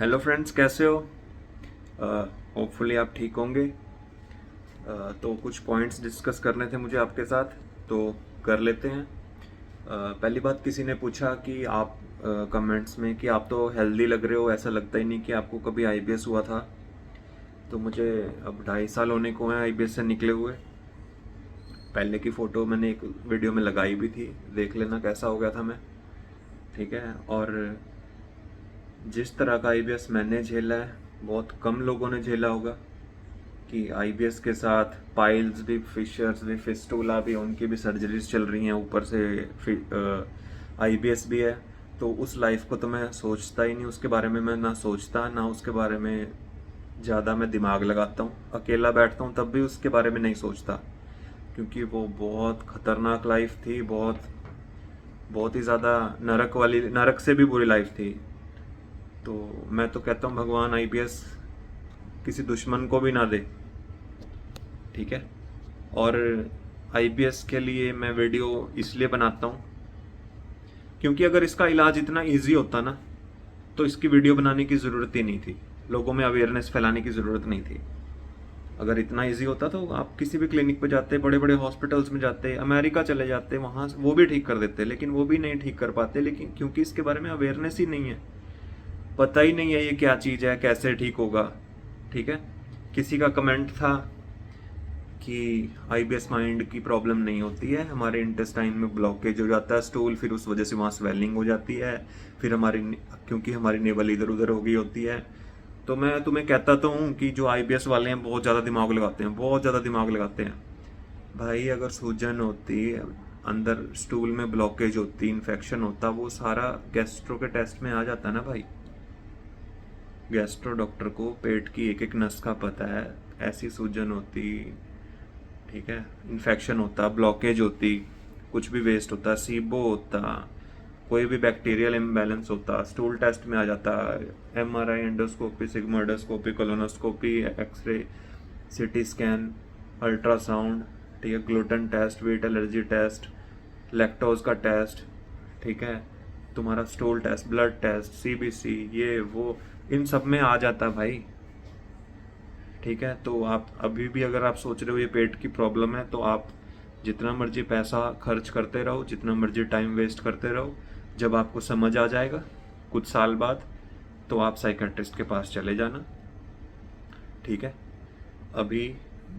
Hello friends, कैसे हो? Hopefully आप ठीक होंगे। तो कुछ पॉइंट्स डिस्कस करने थे मुझे आपके साथ, तो कर लेते हैं। पहली बात, किसी ने पूछा कि आप कमेंट्स में कि आप तो हेल्दी लग रहे हो, ऐसा लगता ही नहीं कि आपको कभी आईबीएस हुआ था। तो मुझे अब 2.5 साल होने को हैं आईबीएस से निकले हुए। पहले की फ़ोटो मैंने एक वीडियो में लगाई भी थी, देख लेना कैसा हो गया था मैं। ठीक है। और जिस तरह का आईबीएस मैंने झेला है, बहुत कम लोगों ने झेला होगा। कि आईबीएस के साथ पाइल्स भी, फिशर्स भी, फिस्टूला भी, उनकी भी सर्जरीज चल रही हैं, ऊपर से आईबीएस भी है। तो उस लाइफ को तो मैं सोचता ही नहीं, उसके बारे में मैं ना सोचता ना उसके बारे में ज़्यादा मैं दिमाग लगाता हूँ। अकेला बैठता हूँ तब भी उसके बारे में नहीं सोचता, क्योंकि वो बहुत खतरनाक लाइफ थी। बहुत बहुत ही ज़्यादा नरक वाली, नरक से भी बुरी लाइफ थी। तो मैं तो कहता हूँ भगवान आईबीएस किसी दुश्मन को भी ना दे। ठीक है। और आईबीएस के लिए मैं वीडियो इसलिए बनाता हूँ क्योंकि अगर इसका इलाज इतना इजी होता ना, तो इसकी वीडियो बनाने की ज़रूरत ही नहीं थी, लोगों में अवेयरनेस फैलाने की ज़रूरत नहीं थी। अगर इतना इजी होता तो आप किसी भी क्लिनिक पे जाते, बड़े बड़े हॉस्पिटल्स में जाते, अमेरिका चले जाते, वहाँ वो भी ठीक कर देते, लेकिन वो भी नहीं ठीक कर पाते। लेकिन क्योंकि इसके बारे में अवेयरनेस ही नहीं है, पता ही नहीं है ये क्या चीज़ है, कैसे ठीक होगा। ठीक है। किसी का कमेंट था कि आईबीएस माइंड की प्रॉब्लम नहीं होती है, हमारे इंटेस्टाइन में ब्लॉकेज हो जाता है स्टूल, फिर उस वजह से वहाँ स्वेलिंग हो जाती है, फिर क्योंकि हमारी नेवल इधर उधर हो गई होती है। तो मैं तुम्हें कहता तो हूँ कि जो आईबीएस वाले हैं बहुत ज़्यादा दिमाग लगाते हैं, बहुत ज़्यादा दिमाग लगाते हैं। भाई अगर सूजन होती, अंदर स्टूल में ब्लॉकेज होती, इन्फेक्शन होता, वो सारा गैस्ट्रो के टेस्ट में आ जाता ना भाई। गैस्ट्रो डॉक्टर को पेट की एक एक नस का पता है। ऐसी सूजन होती, ठीक है, इन्फेक्शन होता, ब्लॉकेज होती, कुछ भी वेस्ट होता, सीबो होता, कोई भी बैक्टीरियल इम्बैलेंस होता, स्टूल टेस्ट में आ जाता। MRI, endoscopy, sigmoidoscopy, colonoscopy, X ray, CT scan, ultrasound, ठीक है, gluten test, wheat allergy test, lactose का टेस्ट, ठीक है, तुम्हारा stool test, blood test, CBC, ये वो, इन सब में आ जाता भाई। ठीक है। तो आप अभी भी अगर आप सोच रहे हो ये पेट की प्रॉब्लम है, तो आप जितना मर्जी पैसा खर्च करते रहो, जितना मर्जी टाइम वेस्ट करते रहो, जब आपको समझ आ जाएगा कुछ साल बाद, तो आप साइकेट्रिस्ट के पास चले जाना। ठीक है। अभी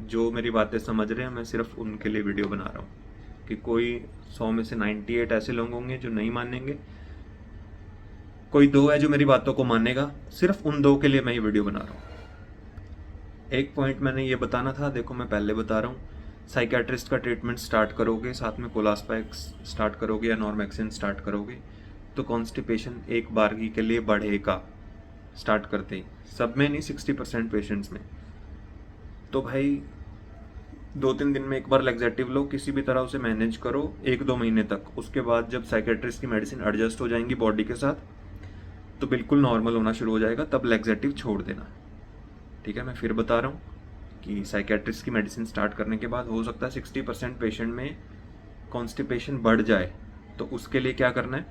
जो मेरी बातें समझ रहे हैं, मैं सिर्फ उनके लिए वीडियो बना रहा हूँ कि कोई 100 में से 98 ऐसे लोग होंगे जो नहीं मानेंगे, कोई 2 है जो मेरी बातों को मानेगा। सिर्फ उन 2 के लिए मैं ये वीडियो बना रहा हूँ। एक पॉइंट मैंने ये बताना था, देखो मैं पहले बता रहा हूँ। साइकेट्रिस्ट का ट्रीटमेंट स्टार्ट करोगे, साथ में कोलास्पैक्स स्टार्ट करोगे या नॉर्मेक्सिन स्टार्ट करोगे, तो कॉन्स्टिपेशन एक बारगी के लिए बढ़ेगा स्टार्ट करते ही। सब में नहीं, 60% पेशेंट्स में। तो भाई 2-3 दिन में एक बार लैक्सेटिव लो, किसी भी तरह उसे मैनेज करो 1-2 महीने तक। उसके बाद जब साइकेट्रिस्ट की मेडिसिन एडजस्ट हो जाएंगी बॉडी के साथ, तो बिल्कुल नॉर्मल होना शुरू हो जाएगा, तब लैक्सेटिव छोड़ देना। ठीक है। मैं फिर बता रहा हूँ कि साइकेट्रिस्ट की मेडिसिन स्टार्ट करने के बाद हो सकता है 60% पेशेंट में कॉन्स्टिपेशन बढ़ जाए। तो उसके लिए क्या करना है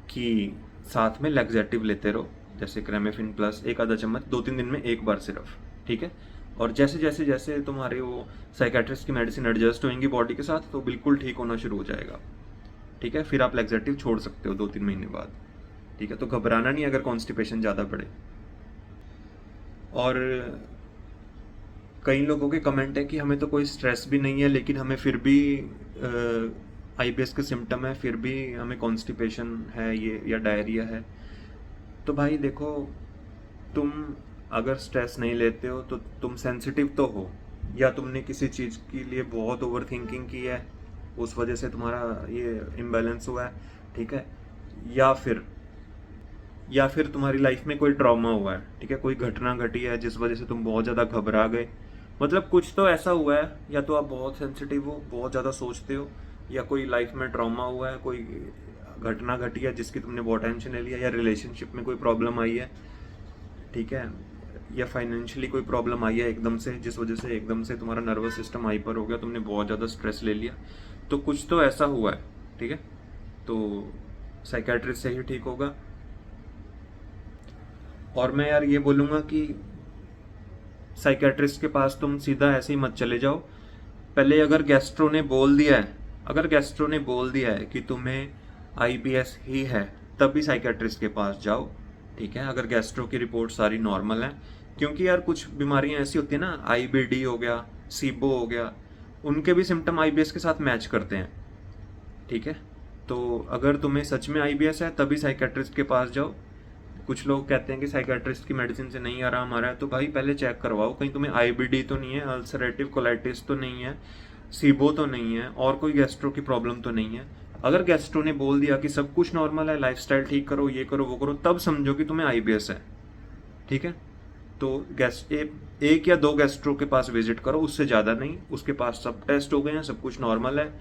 कि साथ में लैक्सेटिव लेते रहो, जैसे क्रेमेफिन प्लस 1 आधा चम्मच 2-3 दिन में एक बार सिर्फ। ठीक है। और जैसे जैसे जैसे तुम्हारे वो साइकेट्रिस्ट की मेडिसिन एडजस्ट होंगी बॉडी के साथ, तो बिल्कुल ठीक होना शुरू हो जाएगा। ठीक है। फिर आप लैक्सेटिव छोड़ सकते हो 2-3 महीने बाद। ठीक है। तो घबराना नहीं अगर कॉन्स्टिपेशन ज़्यादा बढ़े। और कई लोगों के कमेंट है कि हमें तो कोई स्ट्रेस भी नहीं है, लेकिन हमें फिर भी आईबीएस के सिम्टम है, फिर भी हमें कॉन्स्टिपेशन है ये या डायरिया है। तो भाई देखो, तुम अगर स्ट्रेस नहीं लेते हो तो तुम सेंसिटिव तो हो, या तुमने किसी चीज़ के लिए बहुत ओवर थिंकिंग की है, उस वजह से तुम्हारा ये इम्बैलेंस हुआ है। ठीक है। या फिर या फिर तुम्हारी लाइफ में कोई ट्रॉमा हुआ है, ठीक है, कोई घटना घटी है जिस वजह से तुम बहुत ज़्यादा घबरा गए। मतलब कुछ तो ऐसा हुआ है, या तो आप बहुत सेंसिटिव हो, बहुत ज़्यादा सोचते हो, या कोई लाइफ में ट्रॉमा हुआ है, कोई घटना घटी है जिसकी तुमने बहुत टेंशन ले लिया, या रिलेशनशिप में कोई प्रॉब्लम आई है। ठीक है। या फाइनेंशियली कोई प्रॉब्लम आई है एकदम से, जिस वजह से एकदम से तुम्हारा नर्वस सिस्टम हाइपर हो गया, तुमने बहुत ज़्यादा स्ट्रेस ले लिया। तो कुछ तो ऐसा हुआ है। ठीक है। तो साइकेट्रिस्ट से ही ठीक होगा। और मैं यार ये बोलूँगा कि साइकेट्रिस्ट के पास तुम सीधा ऐसे ही मत चले जाओ। पहले अगर गैस्ट्रो ने बोल दिया है, अगर गैस्ट्रो ने बोल दिया है कि तुम्हें आईबीएस ही है, तभी साइकेट्रिस्ट के पास जाओ। ठीक है, अगर गैस्ट्रो की रिपोर्ट सारी नॉर्मल है। क्योंकि यार कुछ बीमारियां ऐसी होती है ना, आईबीडी हो गया, सीबो हो गया, उनके भी सिम्टम आईबीएस के साथ मैच करते हैं। ठीक है, तो अगर तुम्हें सच में आईबीएस है तभी साइकेट्रिस्ट के पास जाओ। कुछ लोग कहते हैं कि साइकेट्रिस्ट की मेडिसिन से नहीं आराम आ रहा है, तो भाई पहले चेक करवाओ, कहीं तुम्हें आईबीडी तो नहीं है, अल्सरेटिव कोलाइटिस तो नहीं है, सीबो तो नहीं है, और कोई गैस्ट्रो की प्रॉब्लम तो नहीं है। अगर गैस्ट्रो ने बोल दिया कि सब कुछ नॉर्मल है, लाइफस्टाइल ठीक करो, ये करो वो करो, तब समझो कि तुम्हें आईबीएस है। ठीक है, तो एक या दो गैस्ट्रो के पास विजिट करो, उससे ज़्यादा नहीं। उसके पास सब टेस्ट हो गए हैं, सब कुछ नॉर्मल है,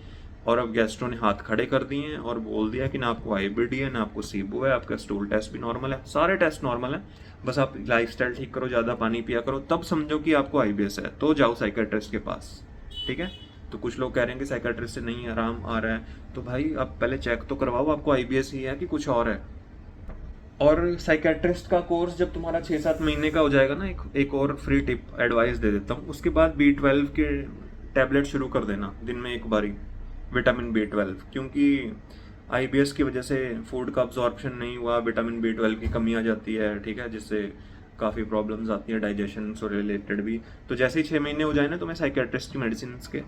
और अब गैस्ट्रो ने हाथ खड़े कर दिए हैं और बोल दिया कि ना आपको आईबीडी है, ना आपको सीबो है, आपका स्टूल टेस्ट भी नॉर्मल है, सारे टेस्ट नॉर्मल है, बस आप लाइफस्टाइल ठीक करो, ज़्यादा पानी पिया करो, तब समझो कि आपको आईबीएस है, तो जाओ साइकेट्रिस्ट के पास। ठीक है, तो कुछ लोग कह रहे हैं कि साइकेट्रिस्ट से नहीं आराम आ रहा है, तो भाई आप पहले चेक तो करवाओ आपको आईबीएस ही है कि कुछ और है। और साइकेट्रिस्ट का कोर्स जब तुम्हारा 6-7 महीने का हो जाएगा ना, एक और फ्री टिप एडवाइस दे देता हूँ, उसके बाद B12 के टैबलेट शुरू कर देना दिन में एक बारी, विटामिन B12, क्योंकि आईबीएस की वजह से फूड का अब्जॉर्प्शन नहीं हुआ, विटामिन B12 की कमी आ जाती है। ठीक है, जिससे काफ़ी प्रॉब्लम्स आती हैं डाइजेशन से रिलेटेड भी। तो जैसे ही 6 महीने हो जाए ना तुम्हें साइकेट्रिस्ट की मेडिसिन के,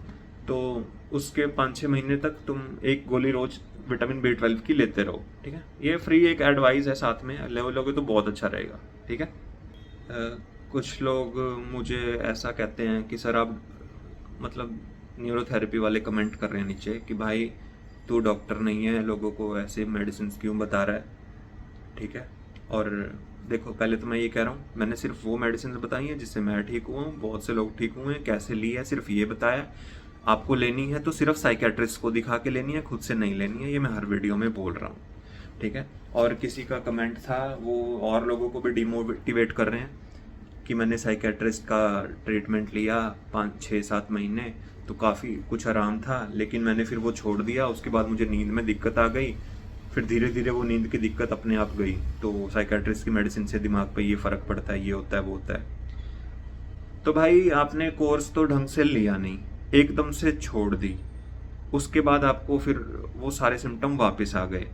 तो उसके 5-6 महीने तक तुम एक गोली रोज विटामिन B12 की लेते रहो। ठीक है, ये फ्री एक एडवाइस है, साथ में ले लोगे तो बहुत अच्छा रहेगा। ठीक है, कुछ लोग मुझे ऐसा कहते हैं कि सर आप मतलब न्यूरोथेरेपी वाले कमेंट कर रहे हैं नीचे कि भाई तू डॉक्टर नहीं है, लोगों को ऐसे मेडिसिन क्यों बता रहा है। ठीक है, और देखो पहले तो मैं ये कह रहा हूँ, मैंने सिर्फ वो मेडिसिन बताई हैं जिससे मैं ठीक हुआ हूँ, बहुत से लोग ठीक हुए हैं, कैसे ली है सिर्फ ये बताया। आपको लेनी है तो सिर्फ साइकेट्रिस्ट को दिखा के लेनी है, खुद से नहीं लेनी है, ये मैं हर वीडियो में बोल रहा हूँ। ठीक है, और किसी का कमेंट था, वो और लोगों को भी डिमोटिवेट कर रहे हैं कि मैंने साइकेट्रिस्ट का ट्रीटमेंट लिया 5-6-7 महीने, तो काफ़ी कुछ आराम था, लेकिन मैंने फिर वो छोड़ दिया, उसके बाद मुझे नींद में दिक्कत आ गई, फिर धीरे धीरे वो नींद की दिक्कत अपने आप गई। तो साइकेट्रिस्ट की मेडिसिन से दिमाग पे ये फ़र्क पड़ता है, ये होता है वो होता है। तो भाई आपने कोर्स तो ढंग से लिया नहीं, एकदम से छोड़ दी, उसके बाद आपको फिर वो सारे सिम्टम वापस आ गए।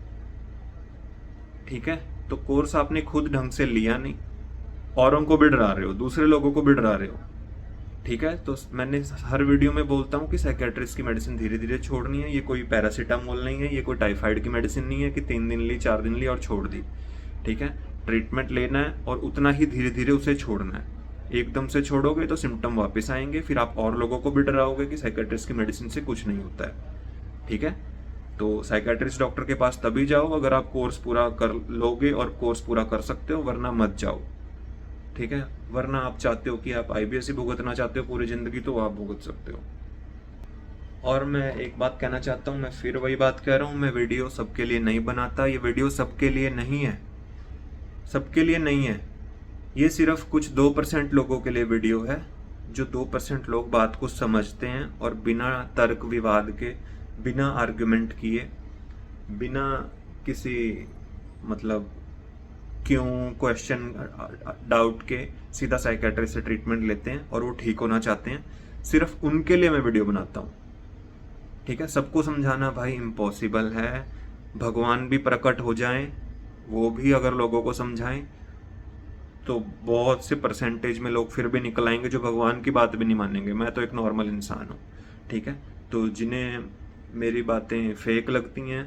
ठीक है, तो कोर्स आपने खुद ढंग से लिया नहीं, औरों को भी डरा रहे हो, दूसरे लोगों को भी डरा रहे हो। ठीक है, तो मैंने हर वीडियो में बोलता हूँ कि साइकेट्रिस्ट की मेडिसिन धीरे धीरे छोड़नी है, ये कोई पैरासीटामोल नहीं है, ये कोई टाइफाइड की मेडिसिन नहीं है कि 3 दिन ली 4 दिन ली और छोड़ दी। ठीक है, ट्रीटमेंट लेना है और उतना ही धीरे धीरे उसे छोड़ना है। एकदम से छोड़ोगे तो सिम्टम वापस आएंगे, फिर आप और लोगों को भी डराओगे कि साइकेट्रिस्ट की मेडिसिन से कुछ नहीं होता है। ठीक है, तो साइकेट्रिस्ट डॉक्टर के पास तभी जाओ अगर आप कोर्स पूरा कर लोगे और कोर्स पूरा कर सकते हो, वरना मत जाओ। ठीक है, वरना आप चाहते हो कि आप आईबीएस ही भुगतना चाहते हो पूरी जिंदगी, तो आप भुगत सकते हो। और मैं एक बात कहना चाहता हूँ, मैं फिर वही बात कह रहा हूँ, मैं वीडियो सबके लिए नहीं बनाता, ये वीडियो सबके लिए नहीं है, सबके लिए नहीं है, ये सिर्फ कुछ 2% लोगों के लिए वीडियो है, जो 2% लोग बात को समझते हैं और बिना तर्क विवाद के, बिना आर्गुमेंट किए, बिना किसी मतलब क्यों क्वेश्चन डाउट के सीधा साइकेट्रिस्ट से ट्रीटमेंट लेते हैं और वो ठीक होना चाहते हैं। सिर्फ उनके लिए मैं वीडियो बनाता हूँ। ठीक है, सबको समझाना भाई इम्पॉसिबल है, भगवान भी प्रकट हो जाएं, वो भी अगर लोगों को समझाएं तो बहुत से परसेंटेज में लोग फिर भी निकल आएंगे जो भगवान की बात भी नहीं मानेंगे। मैं तो एक नॉर्मल इंसान हूँ। ठीक है, तो जिन्हें मेरी बातें फेक लगती हैं,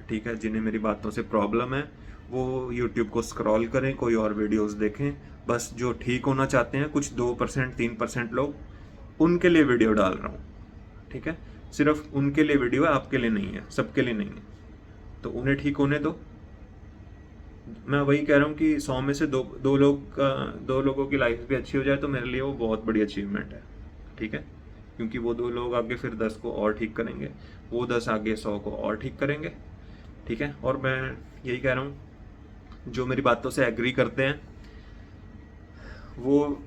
ठीक है, जिन्हें मेरी बातों से प्रॉब्लम है, वो यूट्यूब को स्क्रॉल करें, कोई और वीडियोस देखें। बस जो ठीक होना चाहते हैं कुछ 2% 3% लोग, उनके लिए वीडियो डाल रहा हूँ। ठीक है, सिर्फ उनके लिए वीडियो है, आपके लिए नहीं है, सबके लिए नहीं है, तो उन्हें ठीक होने दो। मैं वही कह रहा हूँ कि 100 में से दो लोगों की लाइफ भी अच्छी हो जाए तो मेरे लिए वो बहुत बड़ी अचीवमेंट है। ठीक है, क्योंकि वो 2 लोग आगे फिर 10 को और ठीक करेंगे, वो 10 आगे 100 को और ठीक करेंगे। ठीक है, और मैं यही कह रहा हूँ, जो मेरी बातों से एग्री करते हैं वो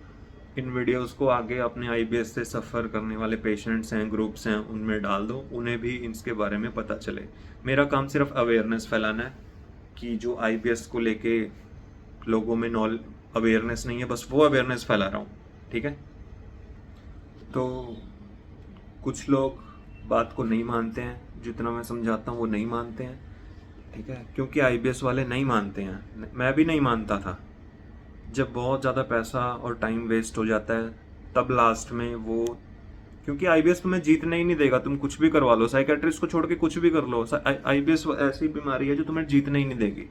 इन वीडियोस को आगे अपने आईबीएस से सफ़र करने वाले पेशेंट्स हैं, ग्रुप्स हैं, उनमें डाल दो, उन्हें भी इसके बारे में पता चले। मेरा काम सिर्फ अवेयरनेस फैलाना है कि जो आईबीएस को लेके लोगों में अवेयरनेस नहीं है, बस वो अवेयरनेस फैला रहा हूँ, ठीक है। तो कुछ लोग बात को नहीं मानते हैं, जितना मैं समझाता हूँ वो नहीं मानते हैं, ठीक है, क्योंकि आईबीएस वाले नहीं मानते हैं। मैं भी नहीं मानता था। जब बहुत ज़्यादा पैसा और टाइम वेस्ट हो जाता है तब लास्ट में वो, क्योंकि आईबीएस तुम्हें जीतने ही नहीं देगा, तुम कुछ भी करवा लो, साइकेट्रिस्ट को छोड़ के कुछ भी कर लो, आईबीएस ऐसी बीमारी है जो तुम्हें जीतने ही नहीं देगी।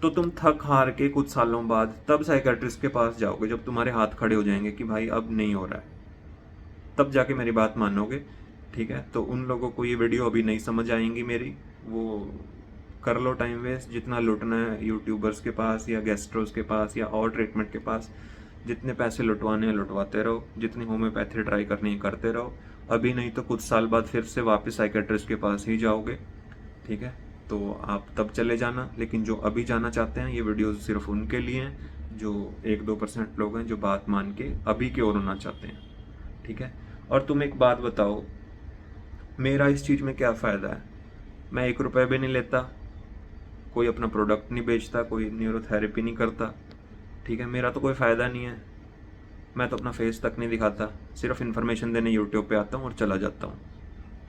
तो तुम थक हार के कुछ सालों बाद तब साइकेट्रिस्ट के पास जाओगे, जब तुम्हारे हाथ खड़े हो जाएंगे कि भाई अब नहीं हो रहा है, तब जाके मेरी बात मानोगे, ठीक है। तो उन लोगों को ये वीडियो अभी नहीं समझ आएंगी मेरी, वो कर लो टाइम वेस्ट, जितना लुटना है यूट्यूबर्स के पास या गेस्ट्रोस के पास या और ट्रीटमेंट के पास, जितने पैसे लुटवाने हैं लुटवाते रहो, जितनी होम्योपैथी ट्राई करनी है करते रहो। अभी नहीं तो कुछ साल बाद फिर से वापस साइकेट्रिस्ट के पास ही जाओगे, ठीक है। तो आप तब चले जाना, लेकिन जो अभी जाना चाहते हैं ये वीडियो सिर्फ उनके लिए हैं जो 1-2% लोग हैं जो बात मान के अभी की ओर होना चाहते हैं, ठीक है। और तुम एक बात बताओ, मेरा इस चीज़ में क्या फ़ायदा है? मैं 1 रुपये भी नहीं लेता, कोई अपना प्रोडक्ट नहीं बेचता, कोई न्यूरोथेरेपी नहीं करता, ठीक है। मेरा तो कोई फ़ायदा नहीं है, मैं तो अपना फेस तक नहीं दिखाता, सिर्फ इन्फॉर्मेशन देने यूट्यूब पे आता हूँ और चला जाता हूँ,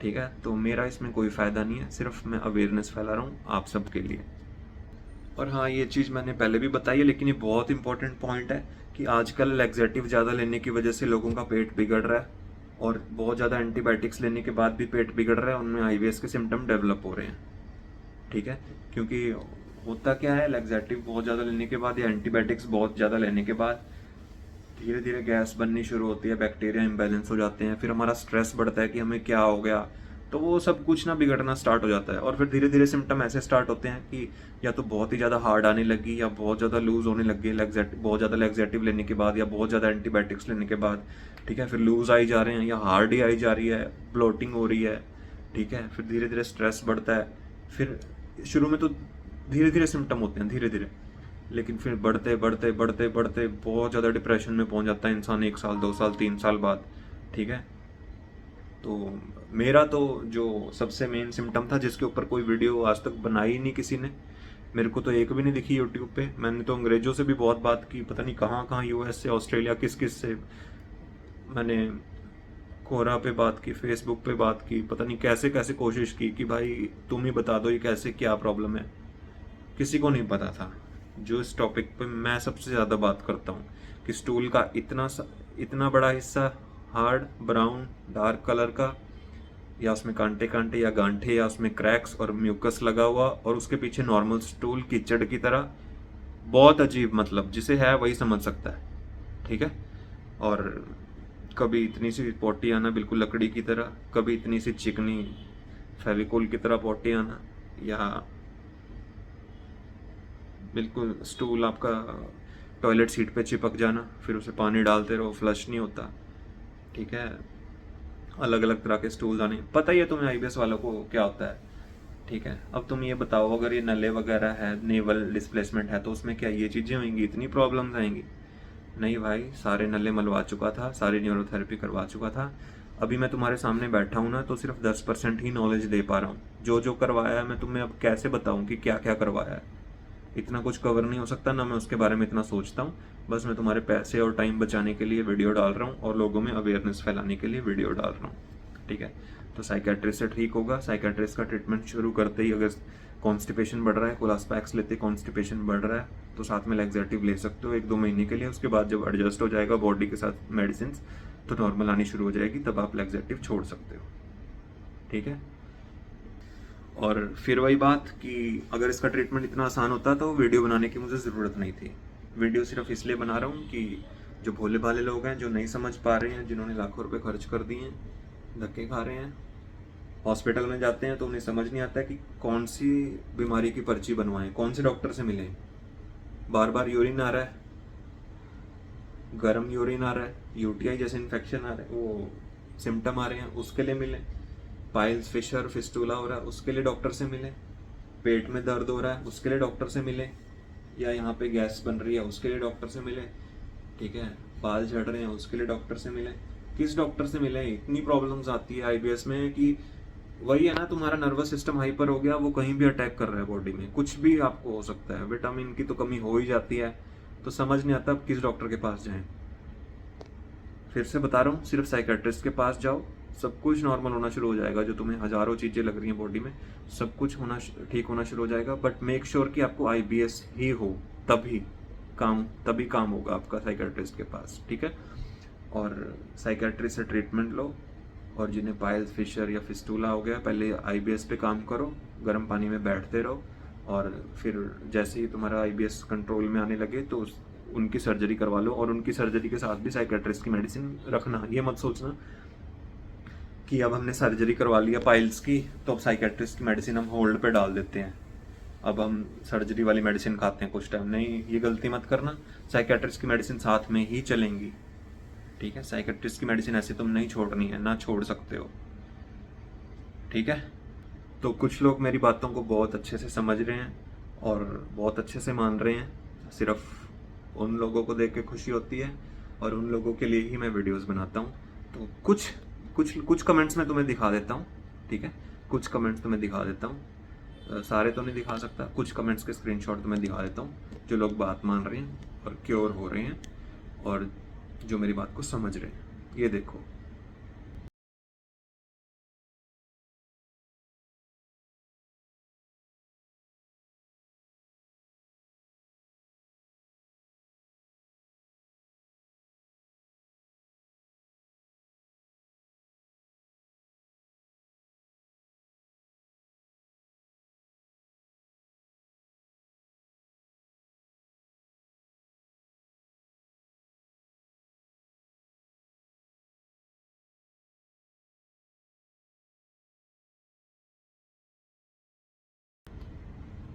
ठीक है। तो मेरा इसमें कोई फ़ायदा नहीं है, सिर्फ मैं अवेयरनेस फैला रहा हूँ आप सब के लिए। और हाँ, ये चीज़ मैंने पहले भी बताई है, लेकिन ये बहुत इंपॉर्टेंट पॉइंट है कि आजकल लैक्सेटिव ज़्यादा लेने की वजह से लोगों का पेट बिगड़ रहा है, और बहुत ज़्यादा एंटीबायोटिक्स लेने के बाद भी पेट बिगड़ रहा है, उनमें आईबीएस के सिम्टम डेवलप हो रहे हैं, ठीक है। क्योंकि होता क्या है, लैक्सेटिव बहुत ज़्यादा लेने के बाद या एंटीबायोटिक्स बहुत ज़्यादा लेने के बाद धीरे धीरे गैस बननी शुरू होती है, बैक्टीरिया इम्बैलेंस हो जाते हैं, फिर हमारा स्ट्रेस बढ़ता है कि हमें क्या हो गया, तो वो सब कुछ ना बिगड़ना स्टार्ट हो जाता है। और फिर धीरे धीरे सिम्टम ऐसे स्टार्ट होते हैं कि या तो बहुत ही ज़्यादा हार्ड आने लगी, या बहुत ज़्यादा लूज होने लगी बहुत ज़्यादा लैक्सेटिव लेने के बाद, या बहुत ज़्यादा एंटीबायोटिक्स लेने के बाद, ठीक है। फिर लूज आई जा रहे हैं या हार्ड ही आई जा रही है, ब्लोटिंग हो रही है, ठीक है। फिर धीरे धीरे स्ट्रेस बढ़ता है, फिर शुरू में तो धीरे धीरे सिम्टम होते हैं धीरे धीरे, लेकिन फिर बढ़ते बढ़ते बढ़ते बढ़ते बहुत ज़्यादा डिप्रेशन में पहुंच जाता है इंसान 1 साल 2 साल 3 साल बाद, ठीक है। तो मेरा तो जो सबसे मेन सिम्टम था, जिसके ऊपर कोई वीडियो आज तक बनाई नहीं किसी ने, मेरे को तो एक भी नहीं दिखी यूट्यूब पे। मैंने तो अंग्रेजों से भी बहुत बात की, पता नहीं कहाँ कहाँ, यूएस से, ऑस्ट्रेलिया, किस किस से मैंने कोरा पे बात की, फेसबुक पे बात की, पता नहीं कैसे कैसे कोशिश की कि भाई तुम ही बता दो ये कैसे, क्या प्रॉब्लम है। किसी को नहीं पता था। जो इस टॉपिक पे मैं सबसे ज़्यादा बात करता हूँ कि स्टूल का इतना बड़ा हिस्सा हार्ड ब्राउन डार्क कलर का, या उसमें कांटे कांटे या गांठे, या उसमें क्रैक्स और म्यूकस लगा हुआ, और उसके पीछे नॉर्मल स्टूल कीचड़ की तरह, बहुत अजीब, मतलब जिसे है वही समझ सकता है, ठीक है। और कभी इतनी सी पोटी आना बिल्कुल लकड़ी की तरह, कभी इतनी सी चिकनी फेविकोल की तरह पोटी आना, या बिल्कुल स्टूल आपका टॉयलेट सीट पे चिपक जाना, फिर उसे पानी डालते रहो फ्लश नहीं होता, ठीक है। अलग अलग तरह के स्टूल आने, पता ही है तुम्हें आईबीएस वालों को क्या होता है, ठीक है। अब तुम ये बताओ, अगर ये नले वगैरह है, नेवल डिस्प्लेसमेंट है, तो उसमें क्या ये चीज़ें होंगी, इतनी प्रॉब्लम्स आएंगी? नहीं भाई, सारे नले मलवा चुका था, सारी न्यूरोथेरेपी करवा चुका था। अभी मैं तुम्हारे सामने बैठा हूँ ना, तो सिर्फ 10% ही नॉलेज दे पा रहा हूँ। जो जो करवाया है मैं तुम्हें अब कैसे बताऊँ कि क्या क्या करवाया है, इतना कुछ कवर नहीं हो सकता, ना मैं उसके बारे में इतना सोचता हूँ। बस मैं तुम्हारे पैसे और टाइम बचाने के लिए वीडियो डाल रहा हूँ, और लोगों में अवेयरनेस फैलाने के लिए वीडियो डाल रहा हूँ, ठीक है। तो साइकेट्रिस्ट से ठीक होगा, साइकेट्रिस्ट का ट्रीटमेंट शुरू करते ही अगर कॉन्स्टिपेशन बढ़ रहा है, कोलास्पैक्स लेते कॉन्स्टिपेशन बढ़ रहा है, तो साथ में लैक्सेटिव ले सकते हो 1-2 महीने के लिए। उसके बाद जब एडजस्ट हो जाएगा बॉडी के साथ मेडिसिन, तो नॉर्मल आनी शुरू हो जाएगी, तब आप लैक्सेटिव छोड़ सकते हो, ठीक है। और फिर वही बात कि अगर इसका ट्रीटमेंट इतना आसान होता तो वीडियो बनाने की मुझे ज़रूरत नहीं थी। वीडियो सिर्फ इसलिए बना रहा हूँ कि जो भोले भाले लोग हैं, जो नहीं समझ पा रहे हैं, जिन्होंने लाखों रुपए खर्च कर दिए हैं, धक्के खा रहे हैं, हॉस्पिटल में जाते हैं तो उन्हें समझ नहीं आता है कि कौन सी बीमारी की पर्ची बनवाएं, कौन से डॉक्टर से मिलें। बार बार यूरिन आ रहा है, गर्म यूरिन आ रहा है, यूटीआई जैसे इन्फेक्शन आ रहा है, वो सिम्टम आ रहे हैं, उसके लिए मिलें। पाइल्स, फिशर, फिस्टूला हो रहा है, उसके लिए डॉक्टर से मिलें। पेट में दर्द हो रहा है, उसके लिए डॉक्टर से मिलें। या यहाँ पे गैस बन रही है, उसके लिए डॉक्टर से मिलें, ठीक है। बाल झड़ रहे हैं, उसके लिए डॉक्टर से मिलें। किस डॉक्टर से मिलें? इतनी प्रॉब्लम्स आती है आईबीएस में कि वही है ना, तुम्हारा नर्वस सिस्टम हाइपर हो गया, वो कहीं भी अटैक कर रहा है बॉडी में, कुछ भी आपको हो सकता है। विटामिन की तो कमी हो ही जाती है, तो समझ नहीं आता अब किस डॉक्टर के पास जाएं। फिर से बता रहा हूँ, सिर्फ साइकेट्रिस्ट के पास जाओ, सब कुछ नॉर्मल होना शुरू हो जाएगा। जो तुम्हें हज़ारों चीज़ें लग रही हैं बॉडी में, सब कुछ ठीक होना शुरू हो जाएगा। बट मेक श्योर कि आपको IBS ही हो, तभी काम होगा आपका साइकेट्रिस्ट के पास, ठीक है। और साइकेट्रिस्ट से ट्रीटमेंट लो, और जिन्हें पाइल्स, फिशर या फिस्टूला हो गया, पहले IBS पे काम करो, गर्म पानी में बैठते रहो, और फिर जैसे ही तुम्हारा IBS कंट्रोल में आने लगे तो उनकी सर्जरी करवा लो। और उनकी सर्जरी के साथ भी साइकेट्रिस्ट की मेडिसिन रखना। ये मत सोचना कि अब हमने सर्जरी करवा लिया पाइल्स की तो अब साइकेट्रिस्ट की मेडिसिन हम होल्ड पे डाल देते हैं, अब हम सर्जरी वाली मेडिसिन खाते हैं कुछ टाइम। नहीं, ये गलती मत करना। साइकेट्रिस्ट की मेडिसिन साथ में ही चलेंगी, ठीक है। साइकेट्रिस्ट की मेडिसिन ऐसे तुम नहीं छोड़नी है, ना छोड़ सकते हो, ठीक है। तो कुछ लोग मेरी बातों को बहुत अच्छे से समझ रहे हैं और बहुत अच्छे से मान रहे हैं। सिर्फ उन लोगों को देख के खुशी होती है और उन लोगों के लिए ही मैं वीडियोस बनाता हूँ। तो कुछ कमेंट्स मैं तुम्हें दिखा देता हूँ, ठीक है। कुछ कमेंट्स तुम्हें दिखा देता हूँ, सारे तो नहीं दिखा सकता। कुछ कमेंट्स के स्क्रीनशॉट तुम्हें दिखा देता हूँ, जो लोग बात मान रहे हैं और क्योर हो रहे हैं और जो मेरी बात को समझ रहे हैं। ये देखो,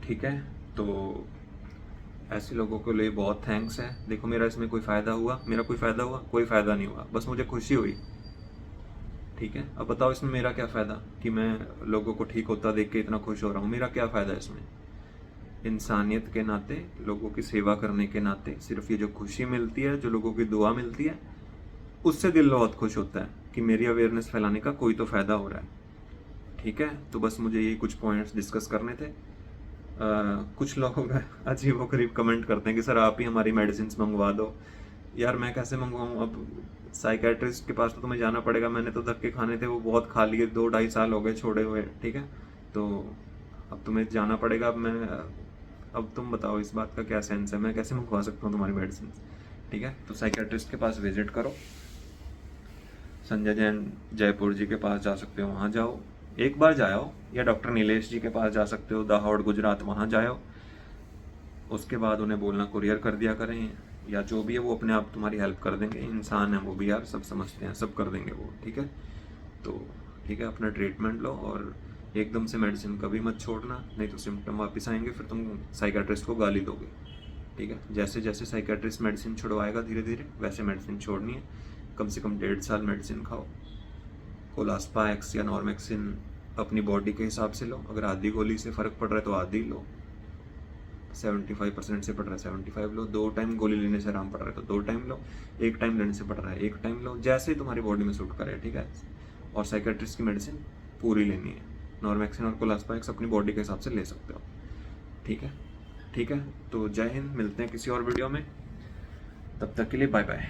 ठीक है। तो ऐसे लोगों के लिए बहुत थैंक्स है। देखो, मेरा इसमें कोई फ़ायदा हुआ? मेरा कोई फ़ायदा हुआ? कोई फ़ायदा नहीं हुआ, बस मुझे खुशी हुई, ठीक है। अब बताओ इसमें मेरा क्या फ़ायदा कि मैं लोगों को ठीक होता देख के इतना खुश हो रहा हूँ? मेरा क्या फ़ायदा है इसमें? इंसानियत के नाते, लोगों की सेवा करने के नाते सिर्फ ये जो खुशी मिलती है, जो लोगों की दुआ मिलती है, उससे दिल बहुत खुश होता है कि मेरी अवेयरनेस फैलाने का कोई तो फ़ायदा हो रहा है, ठीक है। तो बस मुझे ये कुछ पॉइंट्स डिस्कस करने थे। कुछ लोग अजीबोगरीब कमेंट करते हैं कि सर आप ही हमारी मेडिसिन मंगवा दो। यार मैं कैसे मंगवाऊँ? अब साइकेट्रिस्ट के पास तो तुम्हें जाना पड़ेगा। मैंने तो धक्के खाने थे, वो बहुत खा लिए, 2-2.5 साल हो गए छोड़े हुए, ठीक है। तो अब तुम्हें जाना पड़ेगा। अब तुम बताओ इस बात का क्या सेंस है? मैं कैसे मंगवा सकता हूँ तुम्हारी मेडिसिन, ठीक है। तो साइकेट्रिस्ट के पास विजिट करो, संजय जैन जयपुर जी के पास जा सकते हो, वहाँ जाओ, एक बार जाओ। या डॉक्टर नीलेश जी के पास जा सकते हो, दाहोद गुजरात, वहाँ जाओ। उसके बाद उन्हें बोलना कुरियर कर दिया करें, या जो भी है वो अपने आप तुम्हारी हेल्प कर देंगे। इंसान है वो भी यार, सब समझते हैं, सब कर देंगे वो, ठीक है। तो ठीक है, अपना ट्रीटमेंट लो और एकदम से मेडिसिन कभी मत छोड़ना, नहीं तो सिम्टम वापस आएंगे, फिर तुम साइकेट्रिस्ट को गाली दोगे, ठीक है। जैसे जैसे साइकेट्रिस्ट मेडिसिन छुड़वाएगा धीरे धीरे, वैसे मेडिसिन छोड़नी है। कम से कम 1.5 साल मेडिसिन खाओ। कोलास्पा एक्स या नॉर्मेक्सिन अपनी बॉडी के हिसाब से लो। अगर आधी गोली से फ़र्क पड़ रहा है तो आधी लो, 75% से पड़ रहा है 75 लो, 2 टाइम गोली लेने से आराम पड़ रहा है तो 2 टाइम लो, 1 टाइम लेने से पड़ रहा है 1 टाइम लो, जैसे तुम्हारी बॉडी में सूट करे, ठीक है। और साइकेट्रिस्ट की मेडिसिन पूरी लेनी है। नॉर्मेक्सिन और कोलास्पा एक्स अपनी बॉडी के हिसाब से ले सकते हो, ठीक है। ठीक है, तो जय हिंद, मिलते हैं किसी और वीडियो में, तब तक के लिए बाय बाय।